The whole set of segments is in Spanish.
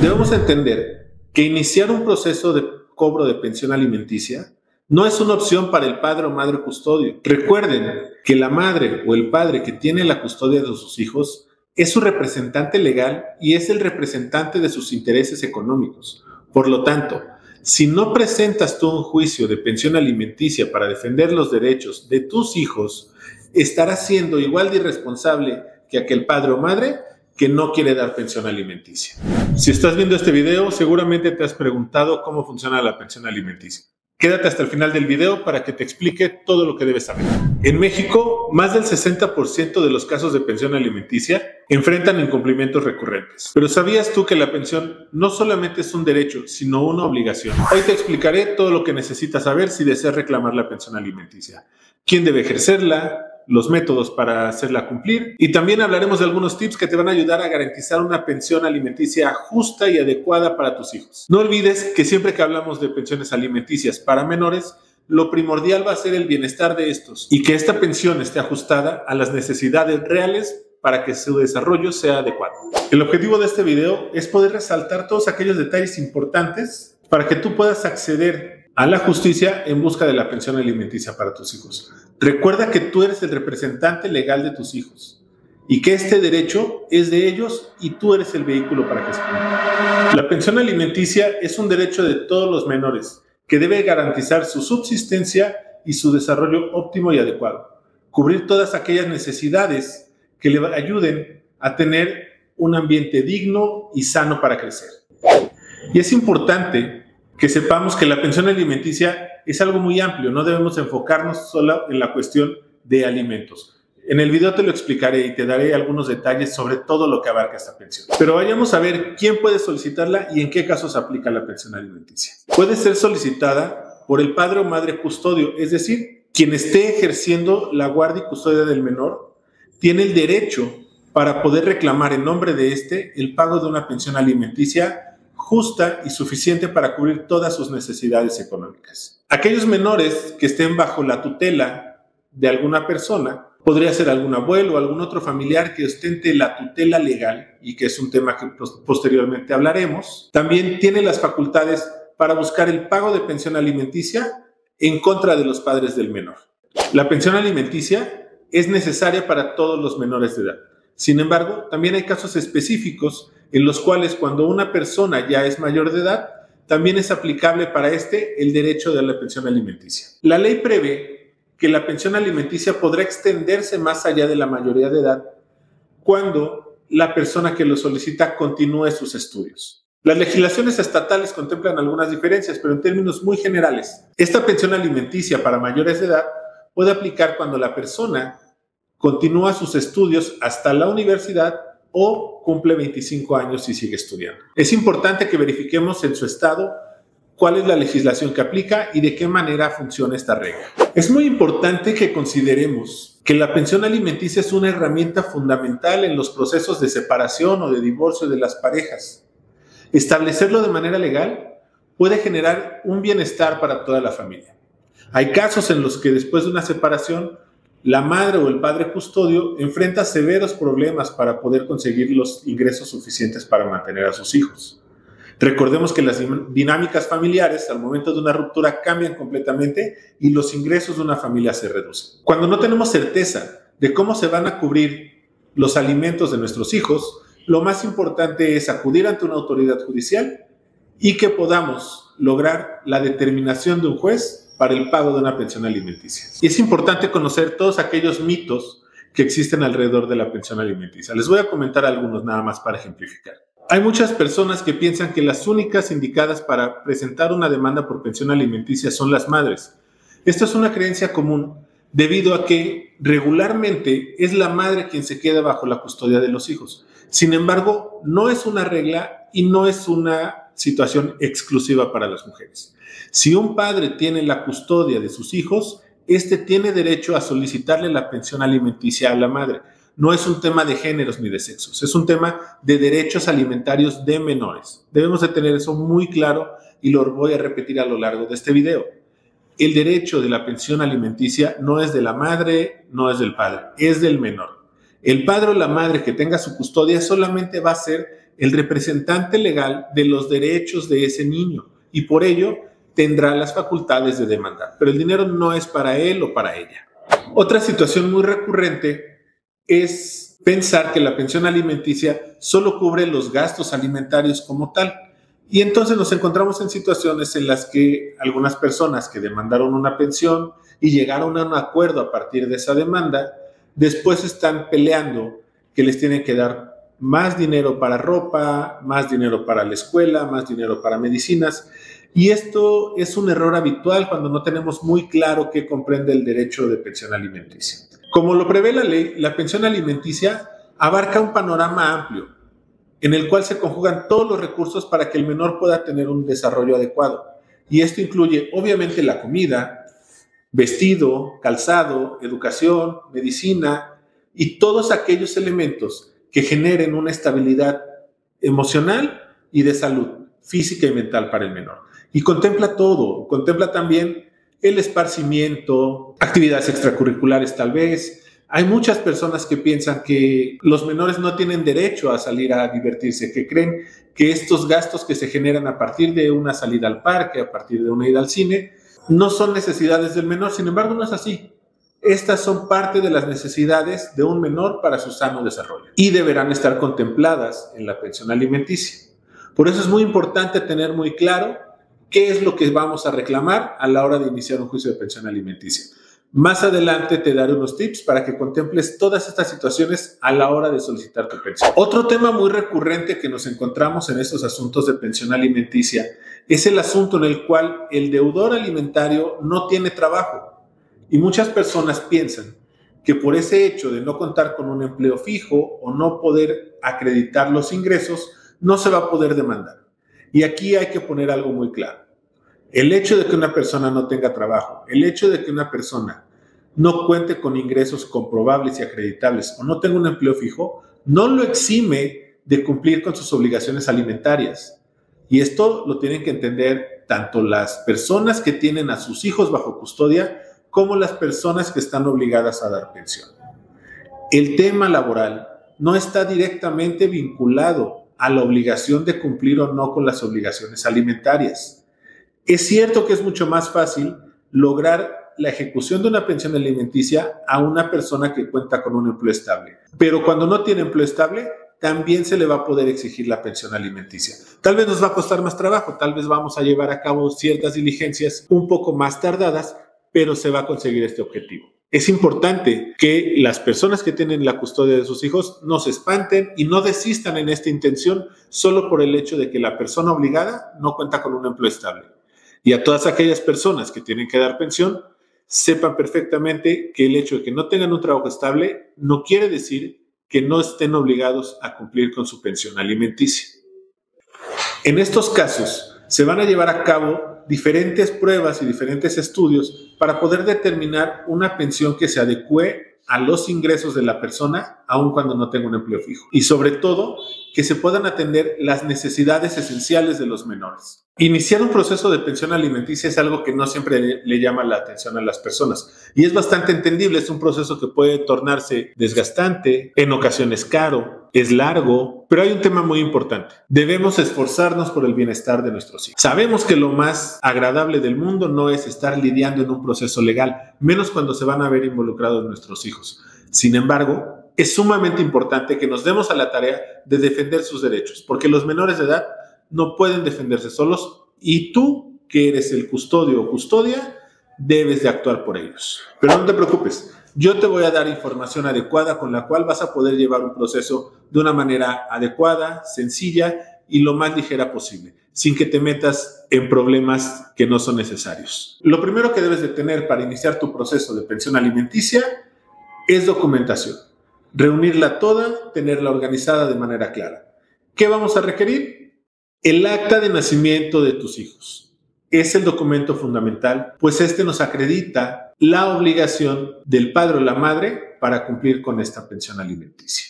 Debemos entender que iniciar un proceso de cobro de pensión alimenticia no es una opción para el padre o madre custodio. Recuerden que la madre o el padre que tiene la custodia de sus hijos es su representante legal y es el representante de sus intereses económicos. Por lo tanto, si no presentas tú un juicio de pensión alimenticia para defender los derechos de tus hijos, estarás siendo igual de irresponsable que aquel padre o madre que no quiere dar pensión alimenticia. Si estás viendo este video, seguramente te has preguntado cómo funciona la pensión alimenticia. Quédate hasta el final del video para que te explique todo lo que debes saber. En México, más del 60% de los casos de pensión alimenticia enfrentan incumplimientos recurrentes. Pero ¿sabías tú que la pensión no solamente es un derecho, sino una obligación? Hoy te explicaré todo lo que necesitas saber si deseas reclamar la pensión alimenticia. ¿Quién debe ejercerla? Los métodos para hacerla cumplir, y también hablaremos de algunos tips que te van a ayudar a garantizar una pensión alimenticia justa y adecuada para tus hijos. No olvides que siempre que hablamos de pensiones alimenticias para menores, lo primordial va a ser el bienestar de estos y que esta pensión esté ajustada a las necesidades reales para que su desarrollo sea adecuado. El objetivo de este video es poder resaltar todos aquellos detalles importantes para que tú puedas acceder a la justicia en busca de la pensión alimenticia para tus hijos. Recuerda que tú eres el representante legal de tus hijos y que este derecho es de ellos y tú eres el vehículo para que se cumpla. La pensión alimenticia es un derecho de todos los menores que debe garantizar su subsistencia y su desarrollo óptimo y adecuado. Cubrir todas aquellas necesidades que le ayuden a tener un ambiente digno y sano para crecer. Y es importante que sepamos que la pensión alimenticia es algo muy amplio, no debemos enfocarnos solo en la cuestión de alimentos. En el video te lo explicaré y te daré algunos detalles sobre todo lo que abarca esta pensión. Pero vayamos a ver quién puede solicitarla y en qué casos aplica la pensión alimenticia. Puede ser solicitada por el padre o madre custodio, es decir, quien esté ejerciendo la guardia y custodia del menor, tiene el derecho para poder reclamar en nombre de este el pago de una pensión alimenticia justa y suficiente para cubrir todas sus necesidades económicas. Aquellos menores que estén bajo la tutela de alguna persona, podría ser algún abuelo o algún otro familiar que ostente la tutela legal, y que es un tema que posteriormente hablaremos, también tiene las facultades para buscar el pago de pensión alimenticia en contra de los padres del menor. La pensión alimenticia es necesaria para todos los menores de edad. Sin embargo, también hay casos específicos en los cuales cuando una persona ya es mayor de edad, también es aplicable para el derecho de la pensión alimenticia. La ley prevé que la pensión alimenticia podrá extenderse más allá de la mayoría de edad cuando la persona que lo solicita continúe sus estudios. Las legislaciones estatales contemplan algunas diferencias, pero en términos muy generales, esta pensión alimenticia para mayores de edad puede aplicar cuando la persona continúa sus estudios hasta la universidad o cumple 25 años y sigue estudiando. Es importante que verifiquemos en su estado cuál es la legislación que aplica y de qué manera funciona esta regla. Es muy importante que consideremos que la pensión alimenticia es una herramienta fundamental en los procesos de separación o de divorcio de las parejas. Establecerlo de manera legal puede generar un bienestar para toda la familia. Hay casos en los que después de una separación, la madre o el padre custodio enfrenta severos problemas para poder conseguir los ingresos suficientes para mantener a sus hijos. Recordemos que las dinámicas familiares al momento de una ruptura cambian completamente y los ingresos de una familia se reducen. Cuando no tenemos certeza de cómo se van a cubrir los alimentos de nuestros hijos, lo más importante es acudir ante una autoridad judicial y que podamos lograr la determinación de un juez para el pago de una pensión alimenticia. Y es importante conocer todos aquellos mitos que existen alrededor de la pensión alimenticia. Les voy a comentar algunos nada más para ejemplificar. Hay muchas personas que piensan que las únicas indicadas para presentar una demanda por pensión alimenticia son las madres. Esto es una creencia común debido a que regularmente es la madre quien se queda bajo la custodia de los hijos. Sin embargo, no es una regla y no es una situación exclusiva para las mujeres. Si un padre tiene la custodia de sus hijos, este tiene derecho a solicitarle la pensión alimenticia a la madre. No es un tema de géneros ni de sexos, es un tema de derechos alimentarios de menores. Debemos de tener eso muy claro y lo voy a repetir a lo largo de este video. El derecho de la pensión alimenticia no es de la madre, no es del padre, es del menor. El padre o la madre que tenga su custodia solamente va a ser el representante legal de los derechos de ese niño y por ello tendrá las facultades de demandar, pero el dinero no es para él o para ella. Otra situación muy recurrente es pensar que la pensión alimenticia solo cubre los gastos alimentarios como tal. Y entonces nos encontramos en situaciones en las que algunas personas que demandaron una pensión y llegaron a un acuerdo a partir de esa demanda, después están peleando que les tienen que dar más dinero para ropa, más dinero para la escuela, más dinero para medicinas. Y esto es un error habitual cuando no tenemos muy claro qué comprende el derecho de pensión alimenticia. Como lo prevé la ley, la pensión alimenticia abarca un panorama amplio en el cual se conjugan todos los recursos para que el menor pueda tener un desarrollo adecuado. Y esto incluye, obviamente, la comida, vestido, calzado, educación, medicina y todos aquellos elementos que generen una estabilidad emocional y de salud física y mental para el menor. Y contempla todo, contempla también el esparcimiento, actividades extracurriculares tal vez. Hay muchas personas que piensan que los menores no tienen derecho a salir a divertirse, que creen que estos gastos que se generan a partir de una salida al parque, a partir de una ida al cine, no son necesidades del menor. Sin embargo, no es así. Estas son parte de las necesidades de un menor para su sano desarrollo y deberán estar contempladas en la pensión alimenticia. Por eso es muy importante tener muy claro qué es lo que vamos a reclamar a la hora de iniciar un juicio de pensión alimenticia. Más adelante te daré unos tips para que contemples todas estas situaciones a la hora de solicitar tu pensión. Otro tema muy recurrente que nos encontramos en estos asuntos de pensión alimenticia es el asunto en el cual el deudor alimentario no tiene trabajo. Y muchas personas piensan que por ese hecho de no contar con un empleo fijo o no poder acreditar los ingresos, no se va a poder demandar. Y aquí hay que poner algo muy claro. El hecho de que una persona no tenga trabajo, el hecho de que una persona no cuente con ingresos comprobables y acreditables o no tenga un empleo fijo, no lo exime de cumplir con sus obligaciones alimentarias. Y esto lo tienen que entender tanto las personas que tienen a sus hijos bajo custodia como las personas que están obligadas a dar pensión. El tema laboral no está directamente vinculado a la obligación de cumplir o no con las obligaciones alimentarias. Es cierto que es mucho más fácil lograr la ejecución de una pensión alimenticia a una persona que cuenta con un empleo estable, pero cuando no tiene empleo estable, también se le va a poder exigir la pensión alimenticia. Tal vez nos va a costar más trabajo, tal vez vamos a llevar a cabo ciertas diligencias un poco más tardadas, pero se va a conseguir este objetivo. Es importante que las personas que tienen la custodia de sus hijos no se espanten y no desistan en esta intención solo por el hecho de que la persona obligada no cuenta con un empleo estable. Y a todas aquellas personas que tienen que dar pensión, sepan perfectamente que el hecho de que no tengan un trabajo estable no quiere decir que no estén obligados a cumplir con su pensión alimenticia. En estos casos, se van a llevar a cabo diferentes pruebas y diferentes estudios para poder determinar una pensión que se adecue a los ingresos de la persona, aun cuando no tenga un empleo fijo. Y sobre todo, que se puedan atender las necesidades esenciales de los menores. Iniciar un proceso de pensión alimenticia es algo que no siempre le llama la atención a las personas. Y es bastante entendible, es un proceso que puede tornarse desgastante, en ocasiones caro, es largo, pero hay un tema muy importante. Debemos esforzarnos por el bienestar de nuestros hijos. Sabemos que lo más agradable del mundo no es estar lidiando en un proceso legal, menos cuando se van a ver involucrados nuestros hijos. Sin embargo, es sumamente importante que nos demos a la tarea de defender sus derechos, porque los menores de edad no pueden defenderse solos y tú, que eres el custodio o custodia, debes de actuar por ellos. Pero no te preocupes, yo te voy a dar información adecuada con la cual vas a poder llevar un proceso de una manera adecuada, sencilla y lo más ligera posible, sin que te metas en problemas que no son necesarios. Lo primero que debes de tener para iniciar tu proceso de pensión alimenticia es documentación. Reunirla toda, tenerla organizada de manera clara. ¿Qué vamos a requerir? El acta de nacimiento de tus hijos. Es el documento fundamental, pues este nos acredita la obligación del padre o la madre para cumplir con esta pensión alimenticia.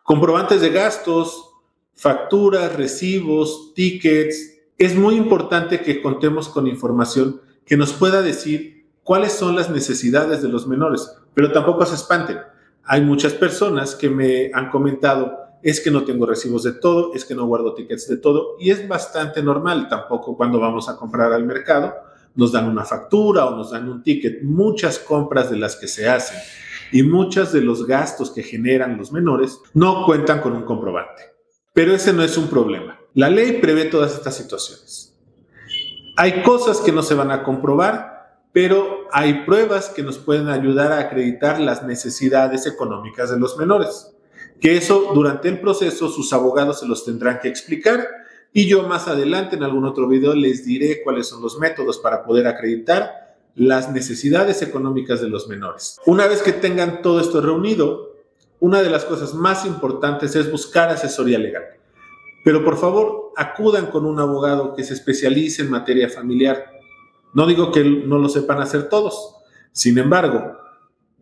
Comprobantes de gastos, facturas, recibos, tickets. Es muy importante que contemos con información que nos pueda decir cuáles son las necesidades de los menores, pero tampoco se espanten. Hay muchas personas que me han comentado, es que no tengo recibos de todo, es que no guardo tickets de todo, y es bastante normal. Tampoco cuando vamos a comprar al mercado nos dan una factura o nos dan un ticket. Muchas compras de las que se hacen y muchos de los gastos que generan los menores no cuentan con un comprobante. Pero ese no es un problema. La ley prevé todas estas situaciones. Hay cosas que no se van a comprobar, pero hay pruebas que nos pueden ayudar a acreditar las necesidades económicas de los menores. Que eso durante el proceso sus abogados se los tendrán que explicar, y yo más adelante en algún otro video les diré cuáles son los métodos para poder acreditar las necesidades económicas de los menores. Una vez que tengan todo esto reunido, una de las cosas más importantes es buscar asesoría legal. Pero por favor, acudan con un abogado que se especialice en materia familiar. No digo que no lo sepan hacer todos. Sin embargo,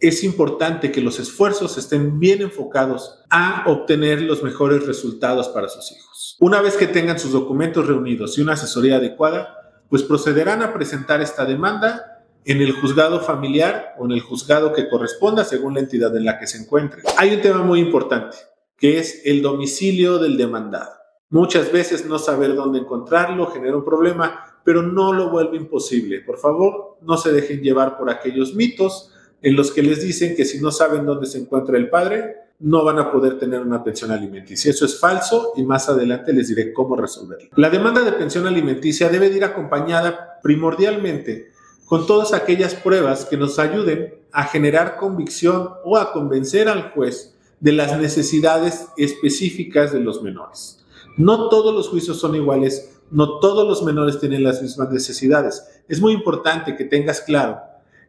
es importante que los esfuerzos estén bien enfocados a obtener los mejores resultados para sus hijos. Una vez que tengan sus documentos reunidos y una asesoría adecuada, pues procederán a presentar esta demanda en el juzgado familiar o en el juzgado que corresponda según la entidad en la que se encuentre. Hay un tema muy importante, que es el domicilio del demandado. Muchas veces no saber dónde encontrarlo genera un problema, pero no lo vuelve imposible. Por favor, no se dejen llevar por aquellos mitos en los que les dicen que si no saben dónde se encuentra el padre, no van a poder tener una pensión alimenticia. Eso es falso y más adelante les diré cómo resolverlo. La demanda de pensión alimenticia debe de ir acompañada primordialmente con todas aquellas pruebas que nos ayuden a generar convicción o a convencer al juez de las necesidades específicas de los menores. No todos los juicios son iguales, no todos los menores tienen las mismas necesidades. Es muy importante que tengas claro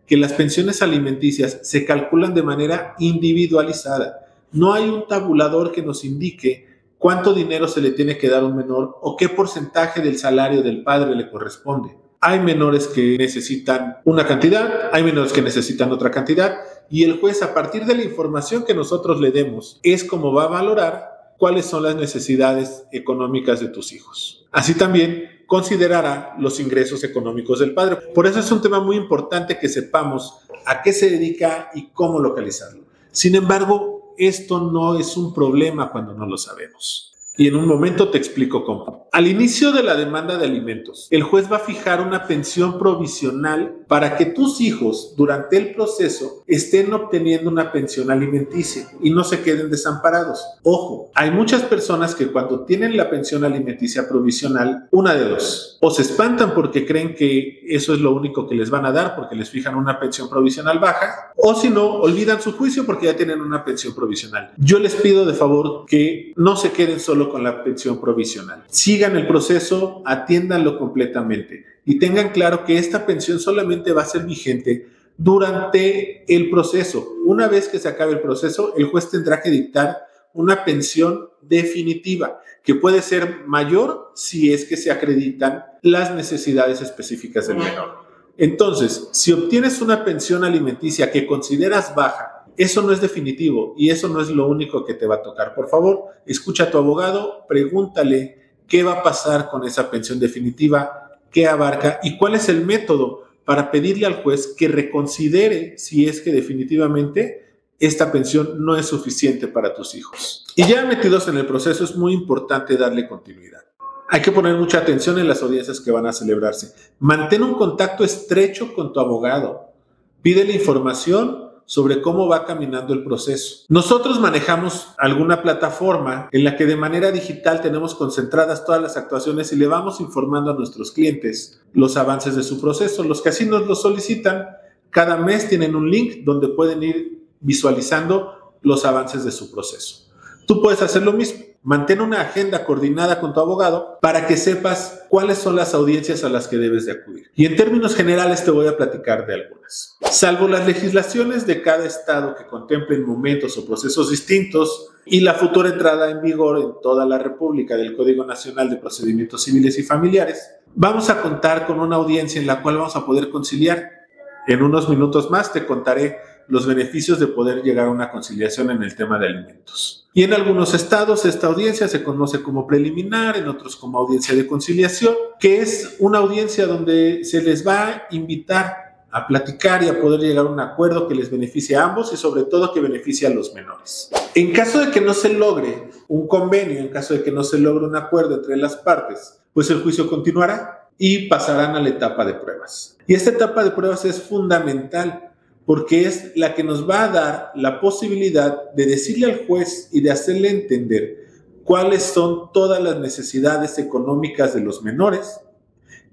que las pensiones alimenticias se calculan de manera individualizada. No hay un tabulador que nos indique cuánto dinero se le tiene que dar a un menor o qué porcentaje del salario del padre le corresponde. Hay menores que necesitan una cantidad, hay menores que necesitan otra cantidad, y el juez, a partir de la información que nosotros le demos, es como va a valorar cuáles son las necesidades económicas de tus hijos. Así también considerará los ingresos económicos del padre. Por eso es un tema muy importante que sepamos a qué se dedica y cómo localizarlo. Sin embargo, esto no es un problema cuando no lo sabemos. Y en un momento te explico cómo. Al inicio de la demanda de alimentos, el juez va a fijar una pensión provisional para que tus hijos durante el proceso estén obteniendo una pensión alimenticia y no se queden desamparados. Ojo, hay muchas personas que cuando tienen la pensión alimenticia provisional, una de dos, o se espantan porque creen que eso es lo único que les van a dar porque les fijan una pensión provisional baja, o si no, olvidan su juicio porque ya tienen una pensión provisional. Yo les pido de favor que no se queden solo con la pensión provisional. Sigan el proceso, atiéndanlo completamente y tengan claro que esta pensión solamente va a ser vigente durante el proceso. Una vez que se acabe el proceso, el juez tendrá que dictar una pensión definitiva, que puede ser mayor si es que se acreditan las necesidades específicas del menor. Entonces, si obtienes una pensión alimenticia que consideras baja, eso no es definitivo y eso no es lo único que te va a tocar. Por favor, escucha a tu abogado, pregúntale qué va a pasar con esa pensión definitiva, qué abarca y cuál es el método para pedirle al juez que reconsidere si es que definitivamente esta pensión no es suficiente para tus hijos. Y ya metidos en el proceso, es muy importante darle continuidad. Hay que poner mucha atención en las audiencias que van a celebrarse. Mantén un contacto estrecho con tu abogado. Pídele información sobre cómo va caminando el proceso. Nosotros manejamos alguna plataforma en la que de manera digital tenemos concentradas todas las actuaciones y le vamos informando a nuestros clientes los avances de su proceso. Los que así nos lo solicitan, cada mes tienen un link donde pueden ir visualizando los avances de su proceso. Tú puedes hacer lo mismo. Mantén una agenda coordinada con tu abogado para que sepas cuáles son las audiencias a las que debes de acudir. Y en términos generales te voy a platicar de algunas. Salvo las legislaciones de cada estado que contemplen momentos o procesos distintos y la futura entrada en vigor en toda la República del Código Nacional de Procedimientos Civiles y Familiares, vamos a contar con una audiencia en la cual vamos a poder conciliar. En unos minutos más te contaré los beneficios de poder llegar a una conciliación en el tema de alimentos. Y en algunos estados esta audiencia se conoce como preliminar, en otros como audiencia de conciliación, que es una audiencia donde se les va a invitar a platicar y a poder llegar a un acuerdo que les beneficie a ambos y sobre todo que beneficie a los menores. En caso de que no se logre un convenio, en caso de que no se logre un acuerdo entre las partes, pues el juicio continuará y pasarán a la etapa de pruebas. Y esta etapa de pruebas es fundamental porque es la que nos va a dar la posibilidad de decirle al juez y de hacerle entender cuáles son todas las necesidades económicas de los menores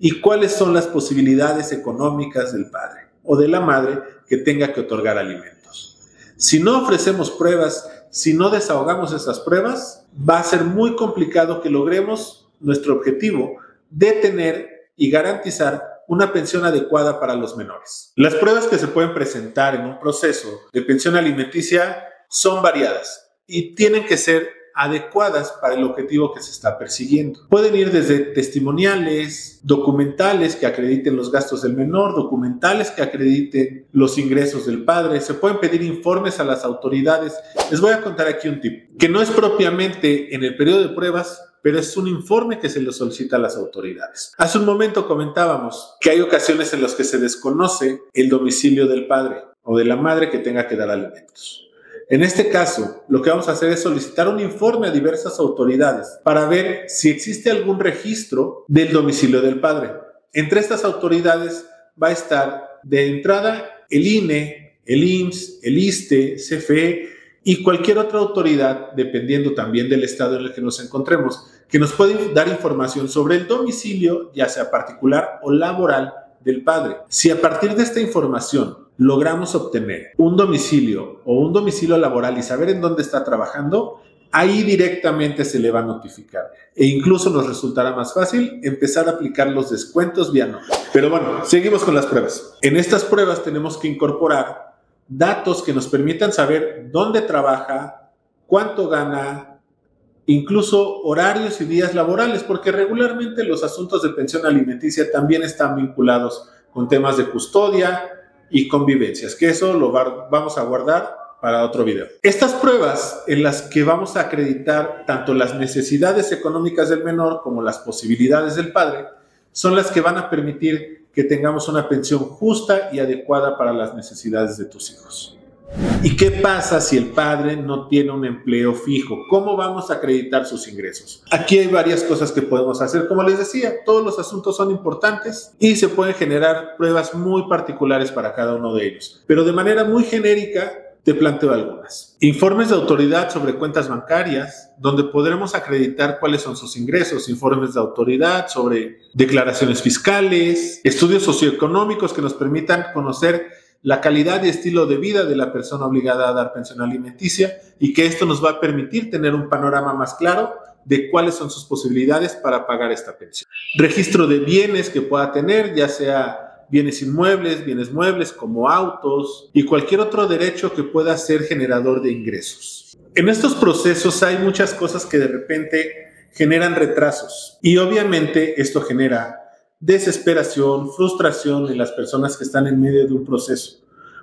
y cuáles son las posibilidades económicas del padre o de la madre que tenga que otorgar alimentos. Si no ofrecemos pruebas, si no desahogamos esas pruebas, va a ser muy complicado que logremos nuestro objetivo de tener y garantizar una pensión adecuada para los menores. Las pruebas que se pueden presentar en un proceso de pensión alimenticia son variadas y tienen que ser adecuadas para el objetivo que se está persiguiendo. Pueden ir desde testimoniales, documentales que acrediten los gastos del menor, documentales que acrediten los ingresos del padre. Se pueden pedir informes a las autoridades. Les voy a contar aquí un tip, que no es propiamente en el periodo de pruebas, pero es un informe que se le solicita a las autoridades. Hace un momento comentábamos que hay ocasiones en las que se desconoce el domicilio del padre o de la madre que tenga que dar alimentos. En este caso, lo que vamos a hacer es solicitar un informe a diversas autoridades para ver si existe algún registro del domicilio del padre. Entre estas autoridades va a estar de entrada el INE, el IMSS, el ISSSTE, CFE y cualquier otra autoridad, dependiendo también del estado en el que nos encontremos, que nos puede dar información sobre el domicilio, ya sea particular o laboral, del padre. Si a partir de esta información logramos obtener un domicilio o un domicilio laboral y saber en dónde está trabajando, ahí directamente se le va a notificar e incluso nos resultará más fácil empezar a aplicar los descuentos vía nómina. Pero bueno, seguimos con las pruebas. En estas pruebas tenemos que incorporar datos que nos permitan saber dónde trabaja, cuánto gana, incluso horarios y días laborales, porque regularmente los asuntos de pensión alimenticia también están vinculados con temas de custodia y convivencias, que eso lo vamos a guardar para otro video. Estas pruebas en las que vamos a acreditar tanto las necesidades económicas del menor como las posibilidades del padre son las que van a permitir que tengamos una pensión justa y adecuada para las necesidades de tus hijos. ¿Y qué pasa si el padre no tiene un empleo fijo? ¿Cómo vamos a acreditar sus ingresos? Aquí hay varias cosas que podemos hacer. Como les decía, todos los asuntos son importantes y se pueden generar pruebas muy particulares para cada uno de ellos. Pero de manera muy genérica, te planteo algunas. Informes de autoridad sobre cuentas bancarias, donde podremos acreditar cuáles son sus ingresos. Informes de autoridad sobre declaraciones fiscales, estudios socioeconómicos que nos permitan conocer la calidad y estilo de vida de la persona obligada a dar pensión alimenticia y que esto nos va a permitir tener un panorama más claro de cuáles son sus posibilidades para pagar esta pensión. Registro de bienes que pueda tener, ya sea bienes inmuebles, bienes muebles como autos y cualquier otro derecho que pueda ser generador de ingresos. En estos procesos hay muchas cosas que de repente generan retrasos y obviamente esto genera desesperación, frustración en las personas que están en medio de un proceso.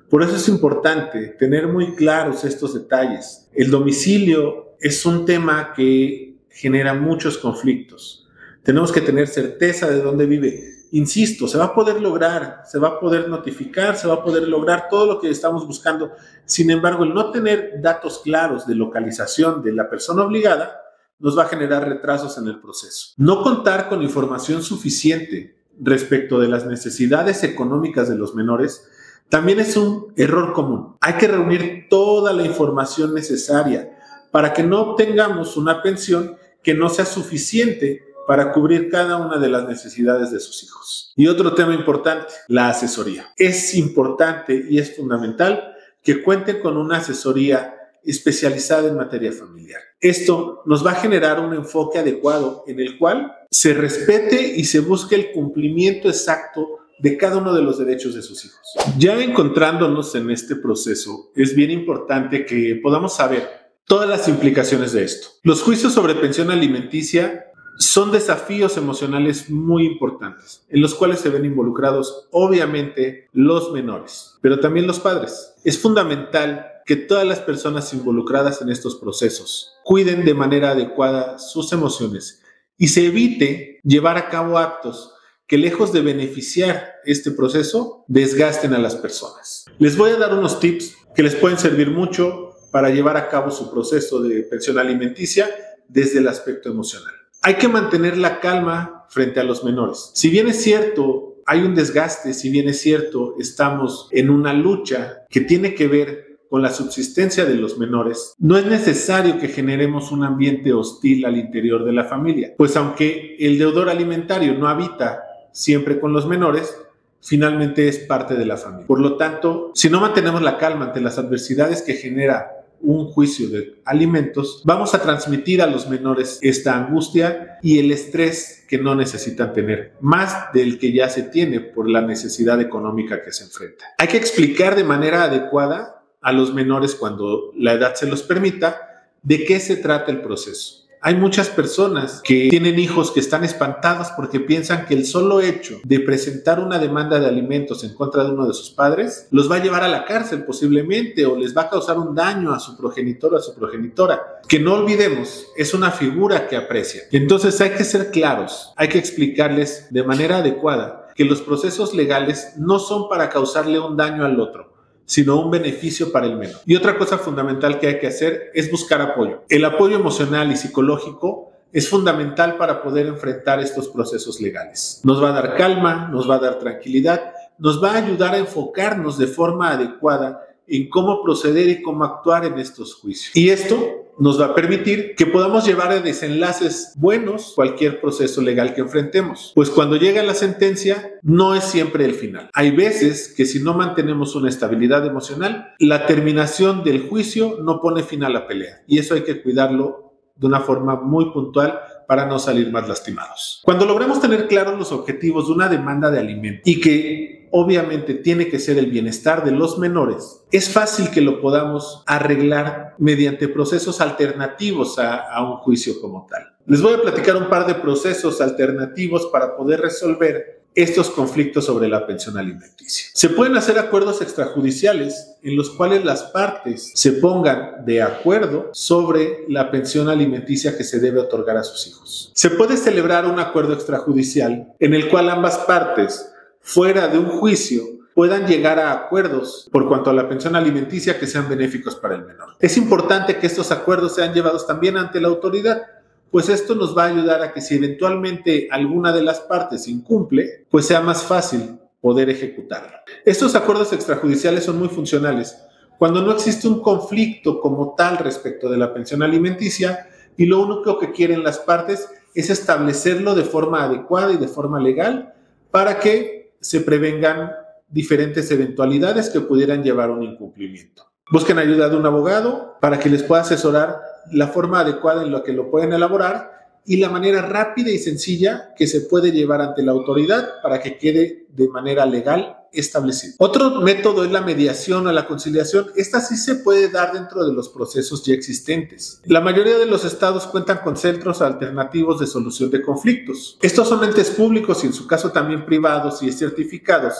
Por eso es importante tener muy claros estos detalles. El domicilio es un tema que genera muchos conflictos. Tenemos que tener certeza de dónde vive. Insisto, se va a poder lograr, se va a poder notificar, se va a poder lograr todo lo que estamos buscando. Sin embargo, el no tener datos claros de localización de la persona obligada nos va a generar retrasos en el proceso. No contar con información suficiente respecto de las necesidades económicas de los menores también es un error común. Hay que reunir toda la información necesaria para que no obtengamos una pensión que no sea suficiente para cubrir cada una de las necesidades de sus hijos. Y otro tema importante, la asesoría. Es importante y es fundamental que cuenten con una asesoría especializada en materia familiar. Esto nos va a generar un enfoque adecuado en el cual se respete y se busque el cumplimiento exacto de cada uno de los derechos de sus hijos. Ya encontrándonos en este proceso, es bien importante que podamos saber todas las implicaciones de esto. Los juicios sobre pensión alimenticia son desafíos emocionales muy importantes, en los cuales se ven involucrados obviamente los menores, pero también los padres. Es fundamental que todas las personas involucradas en estos procesos cuiden de manera adecuada sus emociones y se evite llevar a cabo actos que lejos de beneficiar este proceso, desgasten a las personas. Les voy a dar unos tips que les pueden servir mucho para llevar a cabo su proceso de pensión alimenticia desde el aspecto emocional. Hay que mantener la calma frente a los menores. Si bien es cierto, hay un desgaste, si bien es cierto, estamos en una lucha que tiene que ver con la subsistencia de los menores, no es necesario que generemos un ambiente hostil al interior de la familia, pues aunque el deudor alimentario no habita siempre con los menores, finalmente es parte de la familia. Por lo tanto, si no mantenemos la calma ante las adversidades que genera un juicio de alimentos, vamos a transmitir a los menores esta angustia y el estrés que no necesitan tener, más del que ya se tiene por la necesidad económica que se enfrenta. Hay que explicar de manera adecuada a los menores, cuando la edad se los permita, de qué se trata el proceso. Hay muchas personas que tienen hijos que están espantados porque piensan que el solo hecho de presentar una demanda de alimentos en contra de uno de sus padres los va a llevar a la cárcel posiblemente, o les va a causar un daño a su progenitor o a su progenitora. Que no olvidemos, es una figura que aprecian. Entonces hay que ser claros, hay que explicarles de manera adecuada que los procesos legales no son para causarle un daño al otro, sino un beneficio para el menor. Y otra cosa fundamental que hay que hacer es buscar apoyo. El apoyo emocional y psicológico es fundamental para poder enfrentar estos procesos legales. Nos va a dar calma, nos va a dar tranquilidad, nos va a ayudar a enfocarnos de forma adecuada en cómo proceder y cómo actuar en estos juicios. Y esto nos va a permitir que podamos llevar a desenlaces buenos cualquier proceso legal que enfrentemos. Pues cuando llega la sentencia, no es siempre el final. Hay veces que si no mantenemos una estabilidad emocional, la terminación del juicio no pone fin a la pelea. Y eso hay que cuidarlo de una forma muy puntual para no salir más lastimados. Cuando logremos tener claros los objetivos de una demanda de alimentos y que obviamente tiene que ser el bienestar de los menores, es fácil que lo podamos arreglar mediante procesos alternativos a un juicio como tal. Les voy a platicar un par de procesos alternativos para poder resolver estos conflictos sobre la pensión alimenticia. Se pueden hacer acuerdos extrajudiciales en los cuales las partes se pongan de acuerdo sobre la pensión alimenticia que se debe otorgar a sus hijos. Se puede celebrar un acuerdo extrajudicial en el cual ambas partes, fuera de un juicio, puedan llegar a acuerdos por cuanto a la pensión alimenticia que sean benéficos para el menor. Es importante que estos acuerdos sean llevados también ante la autoridad, pues esto nos va a ayudar a que si eventualmente alguna de las partes incumple, pues sea más fácil poder ejecutarlo. Estos acuerdos extrajudiciales son muy funcionales cuando no existe un conflicto como tal respecto de la pensión alimenticia y lo único que quieren las partes es establecerlo de forma adecuada y de forma legal para que se prevengan diferentes eventualidades que pudieran llevar a un incumplimiento. Busquen ayuda de un abogado para que les pueda asesorar la forma adecuada en la que lo pueden elaborar y la manera rápida y sencilla que se puede llevar ante la autoridad para que quede de manera legal establecido. Otro método es la mediación o la conciliación. Esta sí se puede dar dentro de los procesos ya existentes. La mayoría de los estados cuentan con centros alternativos de solución de conflictos. Estos son entes públicos y en su caso también privados y certificados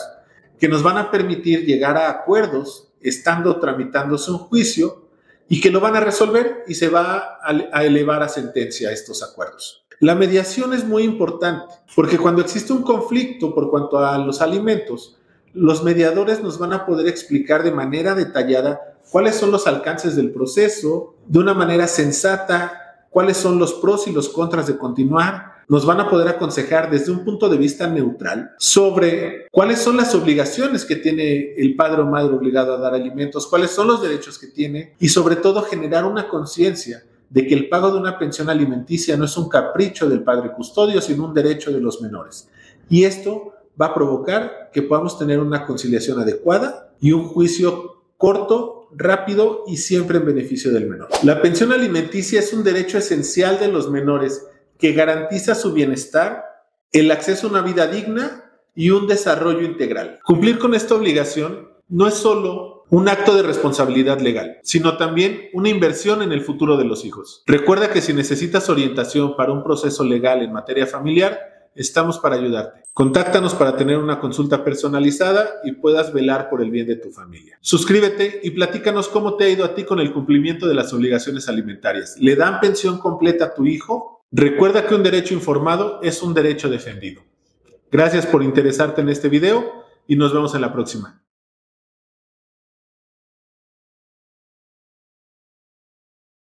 que nos van a permitir llegar a acuerdos estando tramitándose un juicio y que lo van a resolver y se va a elevar a sentencia estos acuerdos. La mediación es muy importante porque cuando existe un conflicto por cuanto a los alimentos, los mediadores nos van a poder explicar de manera detallada cuáles son los alcances del proceso, de una manera sensata, cuáles son los pros y los contras de continuar. Nos van a poder aconsejar desde un punto de vista neutral sobre cuáles son las obligaciones que tiene el padre o madre obligado a dar alimentos, cuáles son los derechos que tiene y sobre todo generar una conciencia de que el pago de una pensión alimenticia no es un capricho del padre custodio, sino un derecho de los menores. Y esto va a provocar que podamos tener una conciliación adecuada y un juicio corto, rápido y siempre en beneficio del menor. La pensión alimenticia es un derecho esencial de los menores que garantiza su bienestar, el acceso a una vida digna y un desarrollo integral. Cumplir con esta obligación no es solo un acto de responsabilidad legal, sino también una inversión en el futuro de los hijos. Recuerda que si necesitas orientación para un proceso legal en materia familiar, estamos para ayudarte. Contáctanos para tener una consulta personalizada y puedas velar por el bien de tu familia. Suscríbete y platícanos cómo te ha ido a ti con el cumplimiento de las obligaciones alimentarias. ¿Le dan pensión completa a tu hijo? Recuerda que un derecho informado es un derecho defendido. Gracias por interesarte en este video y nos vemos en la próxima.